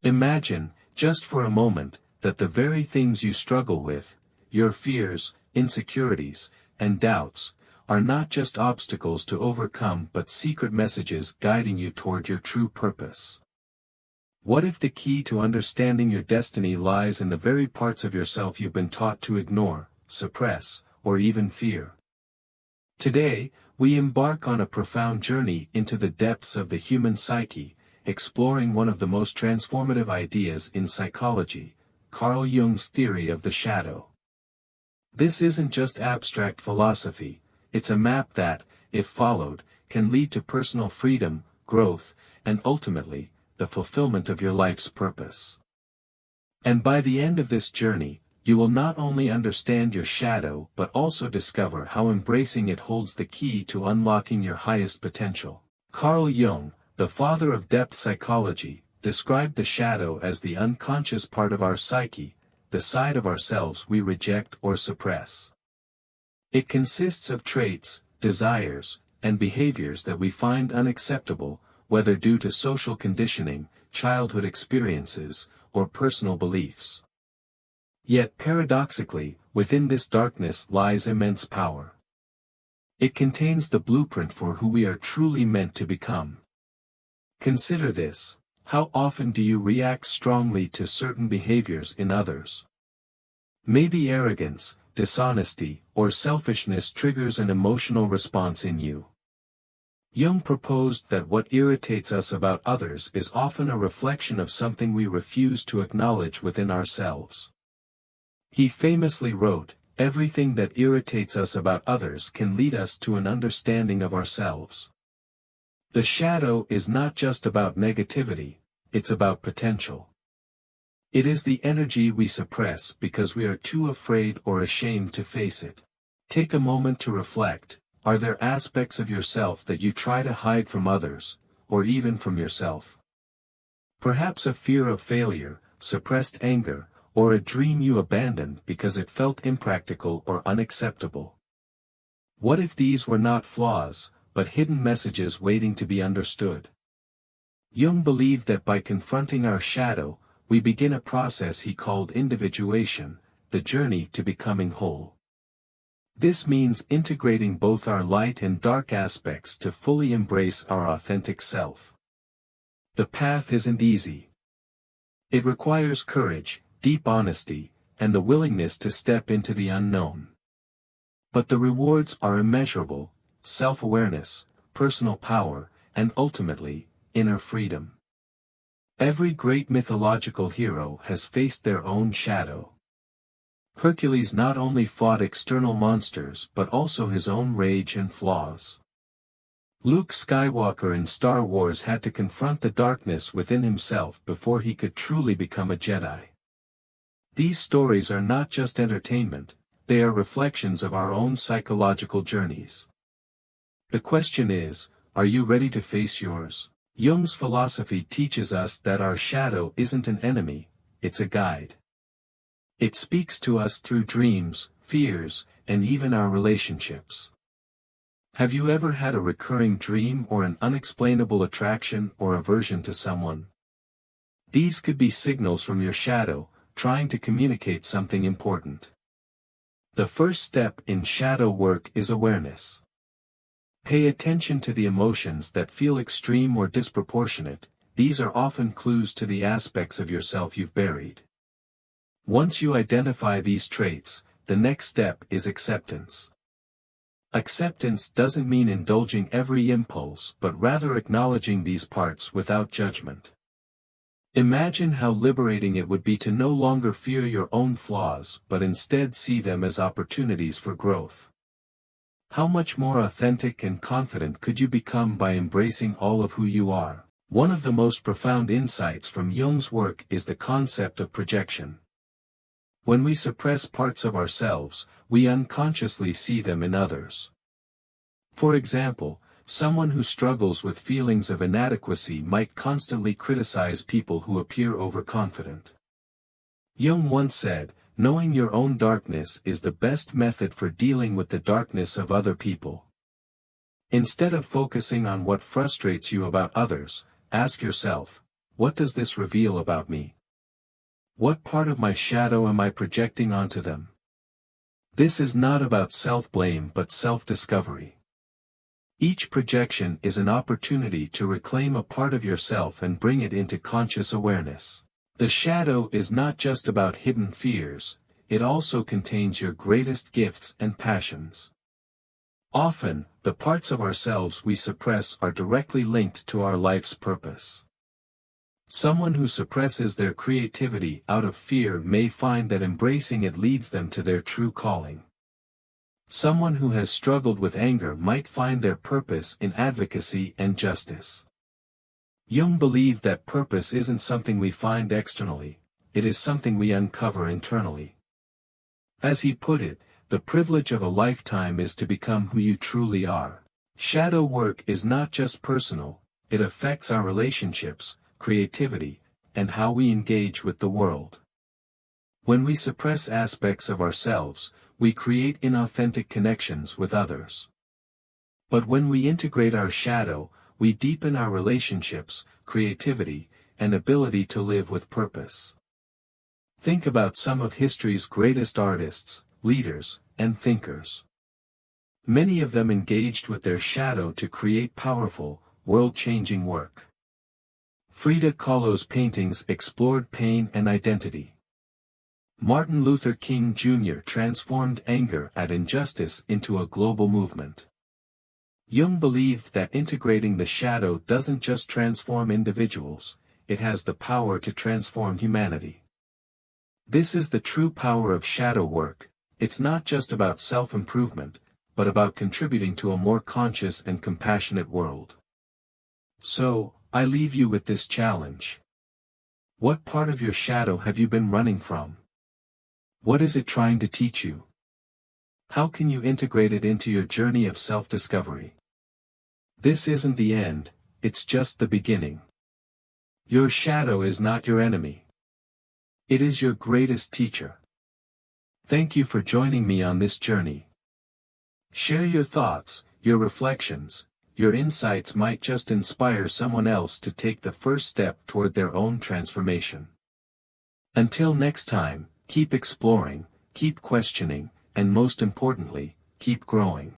Imagine, just for a moment, that the very things you struggle with, your fears, insecurities, and doubts, are not just obstacles to overcome but secret messages guiding you toward your true purpose. What if the key to understanding your destiny lies in the very parts of yourself you've been taught to ignore, suppress, or even fear? Today, we embark on a profound journey into the depths of the human psyche, exploring one of the most transformative ideas in psychology, Carl Jung's theory of the shadow. This isn't just abstract philosophy, it's a map that, if followed, can lead to personal freedom, growth, and ultimately, the fulfillment of your life's purpose. And by the end of this journey, you will not only understand your shadow but also discover how embracing it holds the key to unlocking your highest potential. Carl Jung, the father of depth psychology, described the shadow as the unconscious part of our psyche, the side of ourselves we reject or suppress. It consists of traits, desires, and behaviors that we find unacceptable, whether due to social conditioning, childhood experiences, or personal beliefs. Yet paradoxically, within this darkness lies immense power. It contains the blueprint for who we are truly meant to become. Consider this: how often do you react strongly to certain behaviors in others? Maybe arrogance, dishonesty, or selfishness triggers an emotional response in you. Jung proposed that what irritates us about others is often a reflection of something we refuse to acknowledge within ourselves. He famously wrote, "Everything that irritates us about others can lead us to an understanding of ourselves." The shadow is not just about negativity, it's about potential. It is the energy we suppress because we are too afraid or ashamed to face it. Take a moment to reflect: are there aspects of yourself that you try to hide from others, or even from yourself? Perhaps a fear of failure, suppressed anger, or a dream you abandoned because it felt impractical or unacceptable. What if these were not flaws, but hidden messages waiting to be understood? Jung believed that by confronting our shadow, we begin a process he called individuation, the journey to becoming whole. This means integrating both our light and dark aspects to fully embrace our authentic self. The path isn't easy. It requires courage, deep honesty, and the willingness to step into the unknown. But the rewards are immeasurable: self-awareness, personal power, and ultimately, inner freedom. Every great mythological hero has faced their own shadow. Hercules not only fought external monsters but also his own rage and flaws. Luke Skywalker in Star Wars had to confront the darkness within himself before he could truly become a Jedi. These stories are not just entertainment, they are reflections of our own psychological journeys. The question is, are you ready to face yours? Jung's philosophy teaches us that our shadow isn't an enemy, it's a guide. It speaks to us through dreams, fears, and even our relationships. Have you ever had a recurring dream or an unexplainable attraction or aversion to someone? These could be signals from your shadow, trying to communicate something important. The first step in shadow work is awareness. Pay attention to the emotions that feel extreme or disproportionate. These are often clues to the aspects of yourself you've buried. Once you identify these traits, the next step is acceptance. Acceptance doesn't mean indulging every impulse but rather acknowledging these parts without judgment. Imagine how liberating it would be to no longer fear your own flaws but instead see them as opportunities for growth. How much more authentic and confident could you become by embracing all of who you are? One of the most profound insights from Jung's work is the concept of projection. When we suppress parts of ourselves, we unconsciously see them in others. For example, someone who struggles with feelings of inadequacy might constantly criticize people who appear overconfident. Jung once said, "Knowing your own darkness is the best method for dealing with the darkness of other people." Instead of focusing on what frustrates you about others, ask yourself, What does this reveal about me? What part of my shadow am I projecting onto them? This is not about self-blame but self-discovery. Each projection is an opportunity to reclaim a part of yourself and bring it into conscious awareness. The shadow is not just about hidden fears, it also contains your greatest gifts and passions. Often, the parts of ourselves we suppress are directly linked to our life's purpose. Someone who suppresses their creativity out of fear may find that embracing it leads them to their true calling. Someone who has struggled with anger might find their purpose in advocacy and justice. Jung believed that purpose isn't something we find externally, it is something we uncover internally. As he put it, the privilege of a lifetime is to become who you truly are. Shadow work is not just personal, it affects our relationships, creativity, and how we engage with the world. When we suppress aspects of ourselves, we create inauthentic connections with others. But when we integrate our shadow, we deepen our relationships, creativity, and ability to live with purpose. Think about some of history's greatest artists, leaders, and thinkers. Many of them engaged with their shadow to create powerful, world-changing work. Frida Kahlo's paintings explored pain and identity. Martin Luther King Jr. transformed anger at injustice into a global movement. Jung believed that integrating the shadow doesn't just transform individuals, it has the power to transform humanity. This is the true power of shadow work, it's not just about self-improvement, but about contributing to a more conscious and compassionate world. So, I leave you with this challenge. What part of your shadow have you been running from? What is it trying to teach you? How can you integrate it into your journey of self-discovery? This isn't the end, it's just the beginning. Your shadow is not your enemy. It is your greatest teacher. Thank you for joining me on this journey. Share your thoughts, your reflections, your insights might just inspire someone else to take the first step toward their own transformation. Until next time, keep exploring, keep questioning, and most importantly, keep growing.